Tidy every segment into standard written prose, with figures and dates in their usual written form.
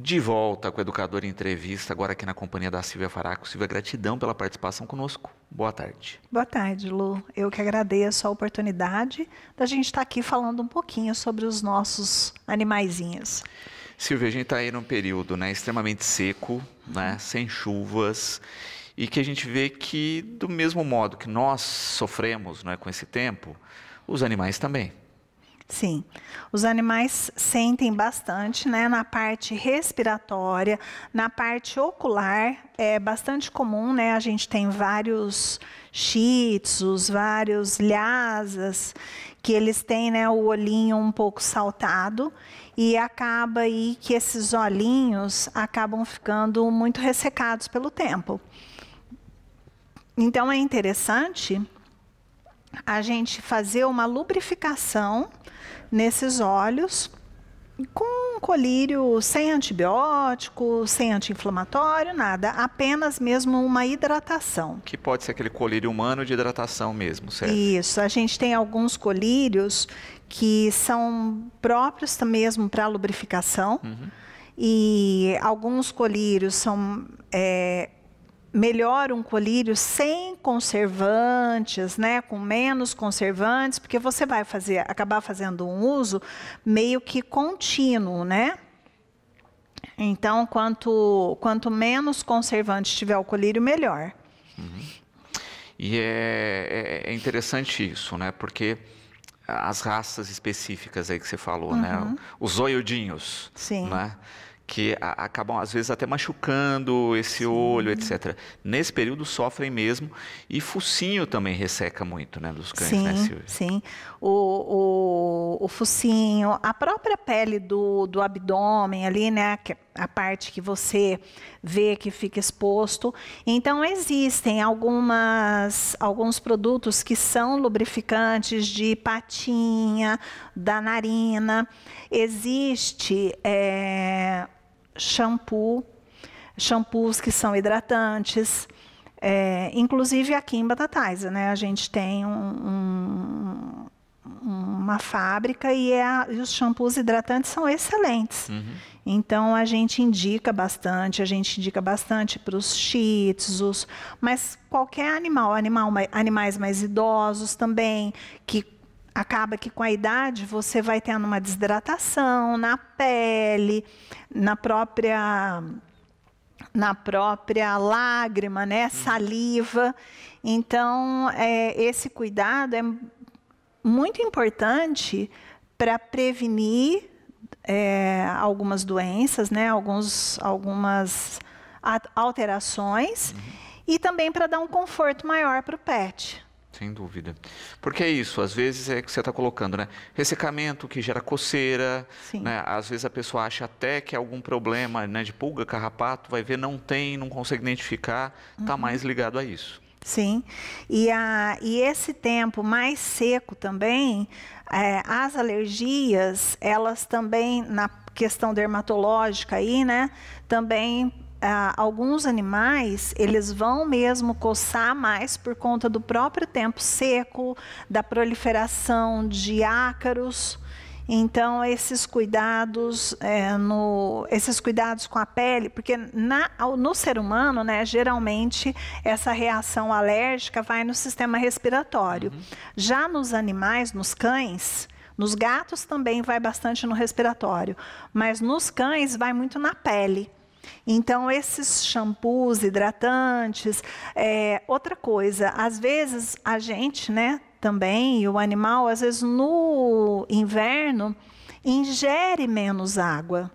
De volta com o Educador em Entrevista, agora aqui na companhia da Silvia Faraco. Silvia, gratidão pela participação conosco. Boa tarde. Boa tarde, Lu. Eu que agradeço a oportunidade da gente estar aqui falando um pouquinho sobre os nossos animaizinhos. Silvia, a gente está aí num período, né, extremamente seco, né, sem chuvas, e que a gente vê que, do mesmo modo que nós sofremos, né, com esse tempo, os animais também. Sim, os animais sentem bastante, né, na parte respiratória, na parte ocular, é bastante comum, né, a gente tem vários shih tzus, vários lhasas, que eles têm, né, o olhinho um pouco saltado, e acaba aí que esses olhinhos acabam ficando muito ressecados pelo tempo. Então é interessante a gente fazer uma lubrificação nesses olhos, com um colírio sem antibiótico, sem anti-inflamatório, nada, apenas mesmo uma hidratação. Que pode ser aquele colírio humano de hidratação mesmo, certo? Isso, a gente tem alguns colírios que são próprios mesmo para lubrificação, e alguns colírios são... melhor um colírio sem conservantes, né, com menos conservantes, porque você vai acabar fazendo um uso meio que contínuo, né? Então, quanto menos conservante tiver o colírio, melhor. E é interessante isso, né? Porque as raças específicas aí que você falou, né? Os zoiudinhos, Sim. né? Que acabam, às vezes, até machucando esse olho, etc. Nesse período sofrem mesmo, e focinho também resseca muito, né, dos cães, né, Silvia? Sim, o focinho, a própria pele do abdômen ali, né, a parte que você vê que fica exposto. Então, existem alguns produtos que são lubrificantes de patinha, da narina. Existe... shampoos que são hidratantes, inclusive aqui em Batatais, né, a gente tem uma fábrica e os shampoos hidratantes são excelentes. Então a gente indica bastante para os shih tzus, mas qualquer animais mais idosos também, que acaba que com a idade você vai tendo uma desidratação na pele, na própria lágrima, né, saliva. Então, esse cuidado é muito importante para prevenir algumas doenças, né, algumas alterações, e também para dar um conforto maior para o pet. Sem dúvida. Porque é isso, às vezes é que você está colocando, né? Ressecamento que gera coceira, né? Às vezes a pessoa acha até que é algum problema, né, de pulga, carrapato, vai ver, não tem, não consegue identificar, está mais ligado a isso. Sim, e esse tempo mais seco também, as alergias, elas também, na questão dermatológica aí, né, também... alguns animais, eles vão mesmo coçar mais por conta do próprio tempo seco, da proliferação de ácaros. Então, esses cuidados com a pele, porque no ser humano, né, geralmente, essa reação alérgica vai no sistema respiratório. Já nos animais, nos cães, nos gatos também vai bastante no respiratório, mas nos cães vai muito na pele. Então, esses shampoos hidratantes, outra coisa, às vezes a gente, né, também, e o animal, às vezes no inverno, ingere menos água,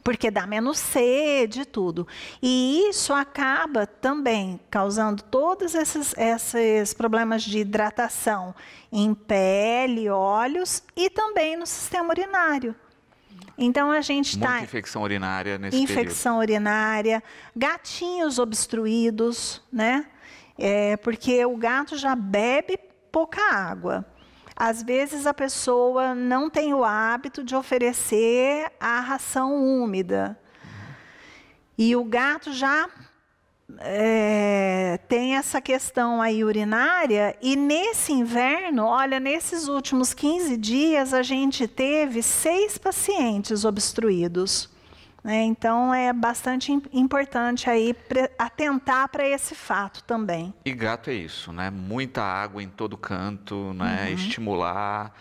porque dá menos sede e tudo. E isso acaba também causando todos esses problemas de hidratação em pele, olhos e também no sistema urinário. Então, a gente está... Muita infecção urinária nesse período. Infecção urinária, gatinhos obstruídos, né? Porque o gato já bebe pouca água. Às vezes, a pessoa não tem o hábito de oferecer a ração úmida. E o gato já tem essa questão aí urinária, e nesse inverno, olha, nesses últimos 15 dias, a gente teve 6 pacientes obstruídos, né? Então é bastante importante aí atentar para esse fato também. E gato é isso, né? Muita água em todo canto, né? Estimular.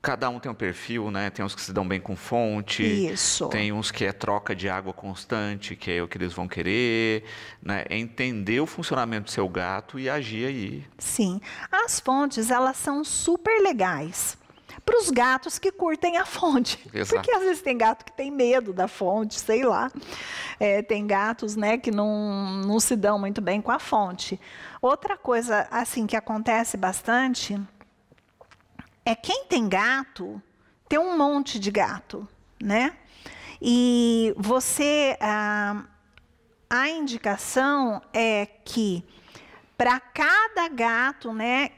Cada um tem um perfil, né? Tem uns que se dão bem com fonte. Isso. Tem uns que é troca de água constante, que é o que eles vão querer, né? É entender o funcionamento do seu gato e agir aí. Sim. As fontes, elas são super legais para os gatos que curtem a fonte. Exato. Porque às vezes tem gato que tem medo da fonte, sei lá. Tem gatos, né, que não se dão muito bem com a fonte. Outra coisa, assim, que acontece bastante é quem tem gato, tem um monte de gato, né? E você, a indicação é que para cada gato, né,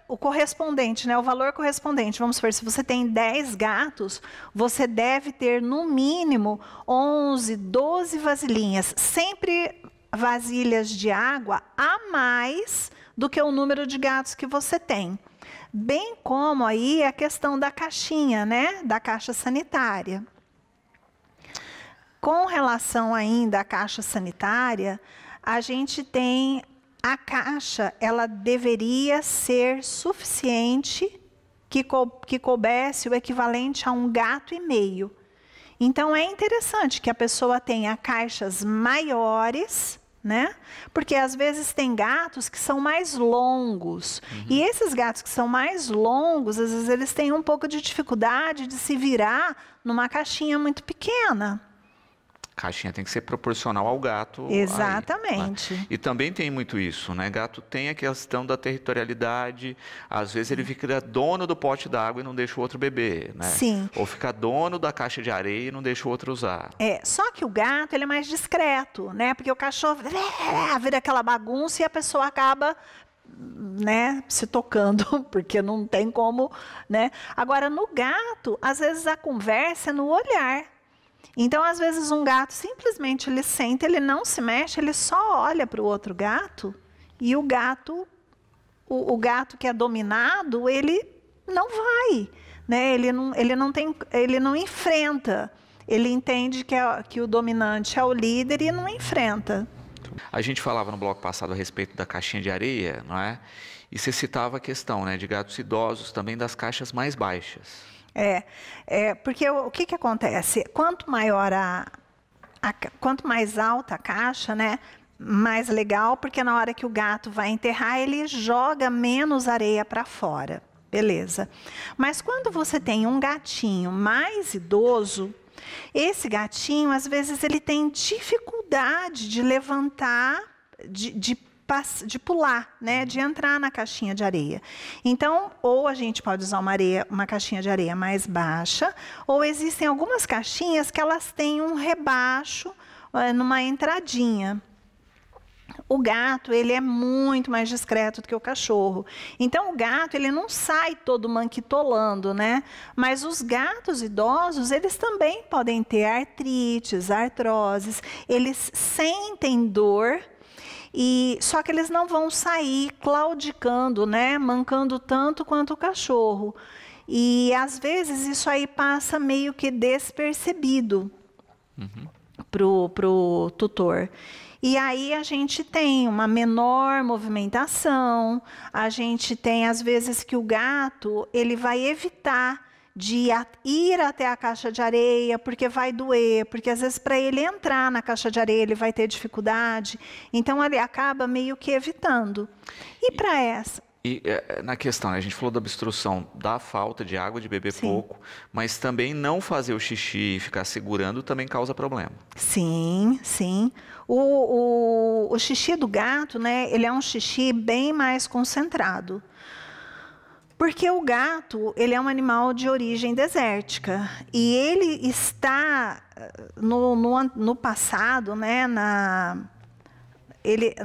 o correspondente, né, o valor correspondente, vamos supor, se você tem 10 gatos, você deve ter no mínimo 11, 12 vasilhinhas, sempre vasilhas de água a mais do que o número de gatos que você tem. Bem como aí a questão da caixinha, né, da caixa sanitária. Com relação ainda à caixa sanitária, a gente tem a caixa, ela deveria ser suficiente que coubesse o equivalente a um gato e meio. Então é interessante que a pessoa tenha caixas maiores, né? Porque às vezes tem gatos que são mais longos. E esses gatos que são mais longos, às vezes eles têm um pouco de dificuldade de se virar numa caixinha muito pequena. A caixinha tem que ser proporcional ao gato. Exatamente. Aí, né? E também tem muito isso, né? Gato tem a questão da territorialidade. Às vezes ele fica dono do pote d'água e não deixa o outro beber, né? Sim. Ou fica dono da caixa de areia e não deixa o outro usar. Só que o gato, ele é mais discreto, né? Porque o cachorro vira aquela bagunça e a pessoa acaba, né, se tocando, porque não tem como, né? Agora, no gato, às vezes a conversa é no olhar. Então, às vezes, um gato simplesmente ele senta, ele não se mexe, ele só olha para o outro gato e o gato que é dominado, ele não vai, né? Ele não enfrenta. Ele entende que o dominante é o líder e não enfrenta. A gente falava no bloco passado a respeito da caixinha de areia, não é? E você citava a questão, né, de gatos idosos, também das caixas mais baixas. Porque o que acontece? Quanto maior quanto mais alta a caixa, né, mais legal, porque na hora que o gato vai enterrar, ele joga menos areia para fora. Beleza. Mas quando você tem um gatinho mais idoso, esse gatinho, às vezes, ele tem dificuldade de levantar, de pular, né, de entrar na caixinha de areia. Então, ou a gente pode usar uma caixinha de areia mais baixa, ou existem algumas caixinhas que elas têm um rebaixo numa entradinha. O gato, ele é muito mais discreto do que o cachorro. Então, o gato, ele não sai todo manquitolando, né? Mas os gatos idosos, eles também podem ter artrites, artroses, eles sentem dor, só que eles não vão sair claudicando, né? Mancando tanto quanto o cachorro. E, às vezes, isso aí passa meio que despercebido pro tutor. E aí a gente tem uma menor movimentação, a gente tem, às vezes, que o gato ele vai evitar de ir até a caixa de areia, porque vai doer, porque às vezes para ele entrar na caixa de areia ele vai ter dificuldade, então ele acaba meio que evitando. E para essa... E na questão, né, a gente falou da obstrução, da falta de água, de beber pouco, mas também não fazer o xixi e ficar segurando também causa problema. Sim, sim. O xixi do gato, né, ele é um xixi bem mais concentrado. Porque o gato, ele é um animal de origem desértica. E ele está, no passado, né,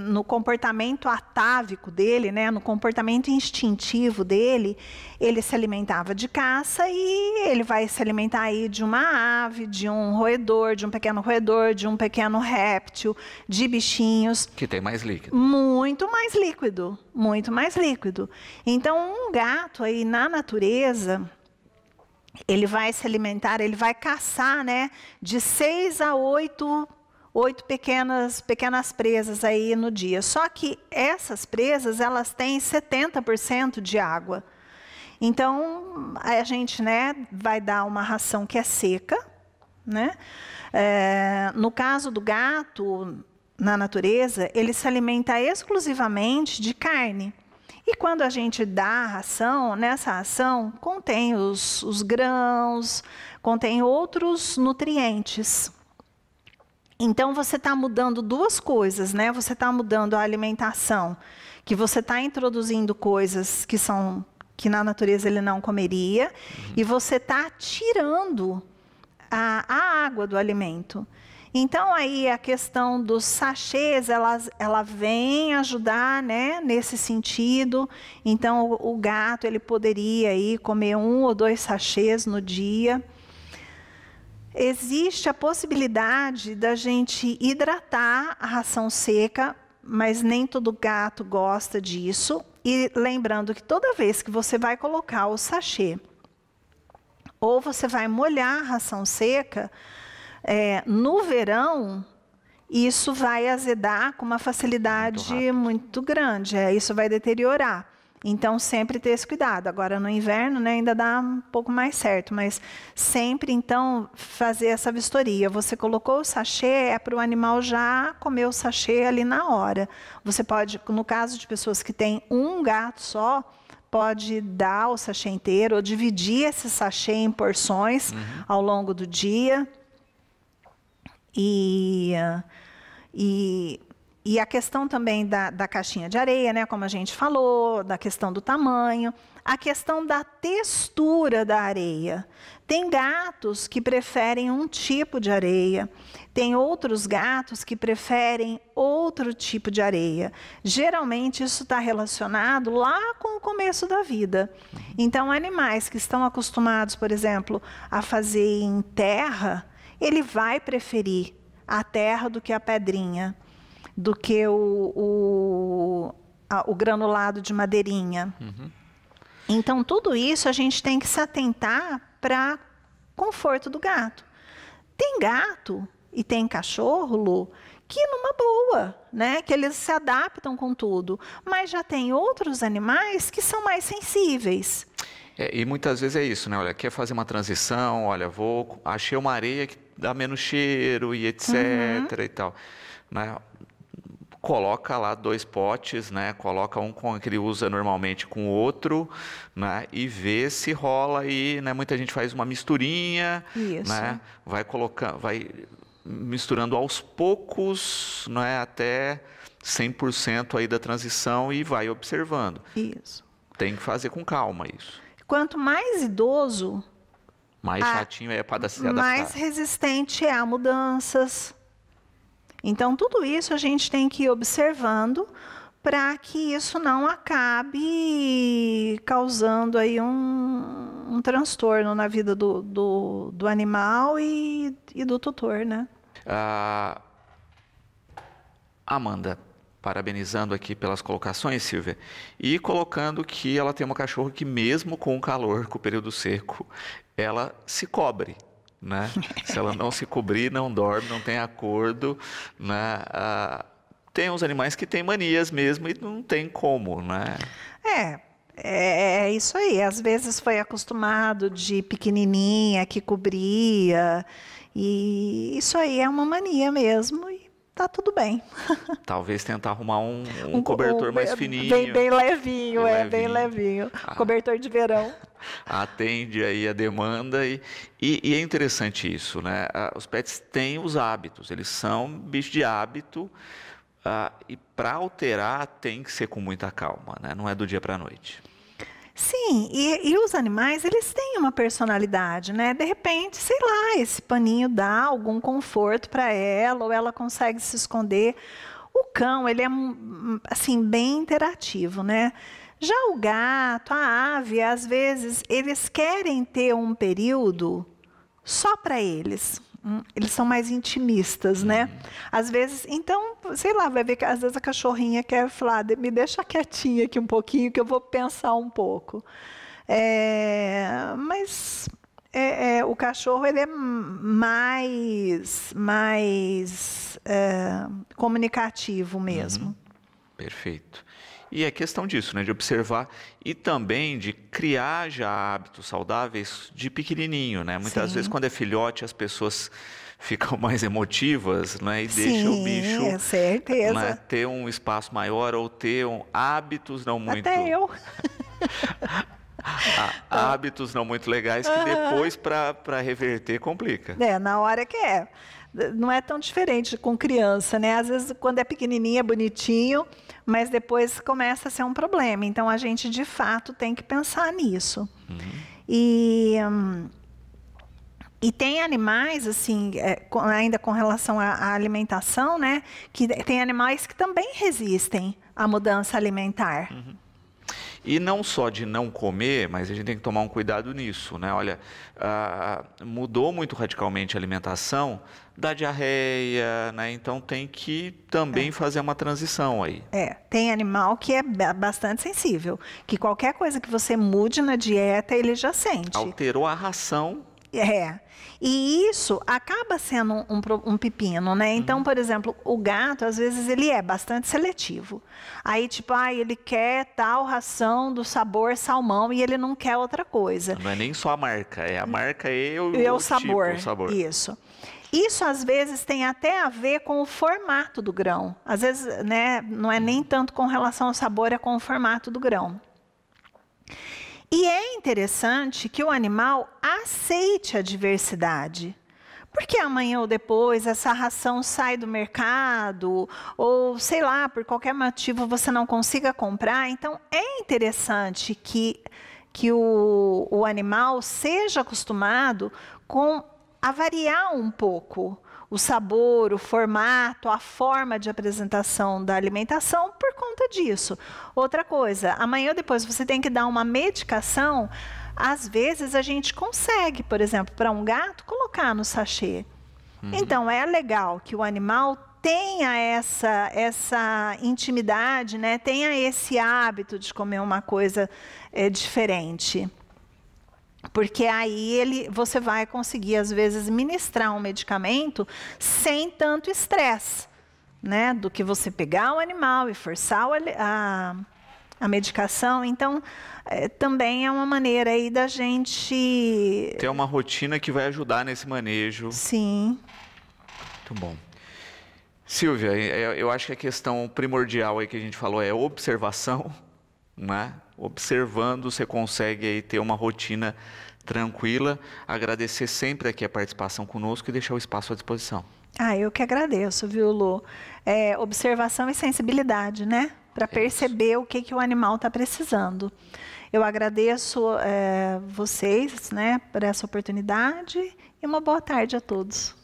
no comportamento atávico dele, né, no comportamento instintivo dele, ele se alimentava de caça e ele vai se alimentar aí de uma ave, de um roedor, de um pequeno réptil, de bichinhos. Que tem mais líquido. Muito mais líquido, muito mais líquido. Então, um gato aí na natureza, ele vai se alimentar, ele vai caçar, né, de 6 a 8 pequenas presas aí no dia. Só que essas presas, elas têm 70% de água. Então, a gente, né, vai dar uma ração que é seca, né? No caso do gato, na natureza, ele se alimenta exclusivamente de carne. E quando a gente dá a ração, nessa ração contém os grãos, contém outros nutrientes. Então, você está mudando duas coisas, né? Você está mudando a alimentação, que você está introduzindo coisas que na natureza ele não comeria, e você está tirando a água do alimento. Então, aí a questão dos sachês, ela vem ajudar, né, nesse sentido. Então, o gato ele poderia aí comer 1 ou 2 sachês no dia. Existe a possibilidade da gente hidratar a ração seca, mas nem todo gato gosta disso. E lembrando que toda vez que você vai colocar o sachê, ou você vai molhar a ração seca, no verão, isso vai azedar com uma facilidade muito grande. Isso vai deteriorar. Então, sempre ter esse cuidado. Agora, no inverno, né, ainda dá um pouco mais certo, mas sempre, então, fazer essa vistoria. Você colocou o sachê, é para o animal já comer o sachê ali na hora. Você pode, no caso de pessoas que têm um gato só, pode dar o sachê inteiro ou dividir esse sachê em porções ao longo do dia. E a questão também da caixinha de areia, né, como a gente falou, da questão do tamanho, a questão da textura da areia. Tem gatos que preferem um tipo de areia, tem outros gatos que preferem outro tipo de areia. Geralmente isso está relacionado lá com o começo da vida. Então, animais que estão acostumados, por exemplo, a fazer em terra, ele vai preferir a terra do que a pedrinha, do que o granulado de madeirinha. Então, tudo isso a gente tem que se atentar para conforto do gato. Tem gato e tem cachorro, Lu, que numa boa, né? Que eles se adaptam com tudo. Mas já tem outros animais que são mais sensíveis. E muitas vezes é isso, né? Olha, quer fazer uma transição, olha, achei uma areia que dá menos cheiro e etc. e tal, né? Coloca lá 2 potes, né? Coloca um com que ele usa normalmente com o outro, né? E vê se rola aí, né? Muita gente faz uma misturinha, né? Vai misturando aos poucos, né? Até 100% aí da transição e vai observando. Isso. Tem que fazer com calma isso. Quanto mais idoso, mais chatinho é para se adaptar. Mais resistente é a mudanças. Então, tudo isso a gente tem que ir observando para que isso não acabe causando aí um transtorno na vida do animal e do tutor, né? Amanda, parabenizando aqui pelas colocações, Silvia, e colocando que ela tem uma cachorra que mesmo com o calor, com o período seco, ela se cobre. Né? Se ela não se cobrir, não dorme, não tem acordo, né? Tem uns animais que têm manias mesmo e não tem como, né? É isso aí. Às vezes foi acostumado de pequenininha que cobria, e isso aí é uma mania mesmo e tá tudo bem. Talvez tentar arrumar um cobertor mais fininho. Bem levinho, bem levinho. Cobertor de verão. Atende aí a demanda e é interessante isso, né? Os pets têm os hábitos, eles são bichos de hábito e para alterar tem que ser com muita calma, né? Não é do dia para a noite. Sim, e os animais, eles têm uma personalidade, né? De repente, sei lá, esse paninho dá algum conforto para ela, ou ela consegue se esconder. O cão, ele é, assim, bem interativo, né? Já o gato, a ave, às vezes, eles querem ter um período só para eles. Eles são mais intimistas, né? Às vezes, então, sei lá, vai ver que às vezes a cachorrinha quer falar, me deixa quietinha aqui um pouquinho que eu vou pensar um pouco. Mas cachorro ele é mais comunicativo mesmo. Perfeito. E é questão disso, né, de observar e também de criar já hábitos saudáveis de pequenininho, né? Muitas vezes quando é filhote as pessoas ficam mais emotivas, né, e deixa o bicho, certeza, né, ter um espaço maior ou ter hábitos não muito... Até eu. Hábitos não muito legais que depois para reverter complica. Na hora que é. Não é tão diferente com criança, né? Às vezes, quando é pequenininho, é bonitinho, mas depois começa a ser um problema. Então, a gente, de fato, tem que pensar nisso. E tem animais, assim, ainda com relação à alimentação, né? Que tem animais que também resistem à mudança alimentar. E não só de não comer, mas a gente tem que tomar um cuidado nisso, né? Olha, mudou muito radicalmente a alimentação da diarreia, né? Então tem que também fazer uma transição aí. Tem animal que é bastante sensível, que qualquer coisa que você mude na dieta, ele já sente. Alterou a ração. E isso acaba sendo um pepino, né? Então, por exemplo, o gato, às vezes, ele é bastante seletivo. Aí, tipo, ele quer tal ração do sabor salmão e ele não quer outra coisa. Não é nem só a marca, é a marca e o sabor. Tipo, o sabor. Isso, às vezes, tem até a ver com o formato do grão. Às vezes, né, não é nem tanto com relação ao sabor, é com o formato do grão. E é interessante que o animal aceite a diversidade. Porque amanhã ou depois essa ração sai do mercado, ou sei lá, por qualquer motivo você não consiga comprar. Então, é interessante que o animal seja acostumado a variar um pouco o sabor, o formato, a forma de apresentação da alimentação por conta disso. Outra coisa, amanhã ou depois você tem que dar uma medicação, às vezes a gente consegue, por exemplo, para um gato, colocar no sachê. Então, é legal que o animal tenha essa intimidade, né? Tenha esse hábito de comer uma coisa diferente. Porque aí você vai conseguir, às vezes, ministrar um medicamento sem tanto estresse, né? Do que você pegar o animal e forçar a medicação. Então, também é uma maneira aí da gente... ter uma rotina que vai ajudar nesse manejo. Sim. Muito bom. Silvia, eu acho que a questão primordial aí que a gente falou é observação, né? Observando, você consegue aí ter uma rotina tranquila. Agradecer sempre aqui a participação conosco e deixar o espaço à disposição. Eu que agradeço, viu, Lu? Observação e sensibilidade, né? Para perceber o que o animal está precisando. Eu agradeço vocês, né, por essa oportunidade e uma boa tarde a todos.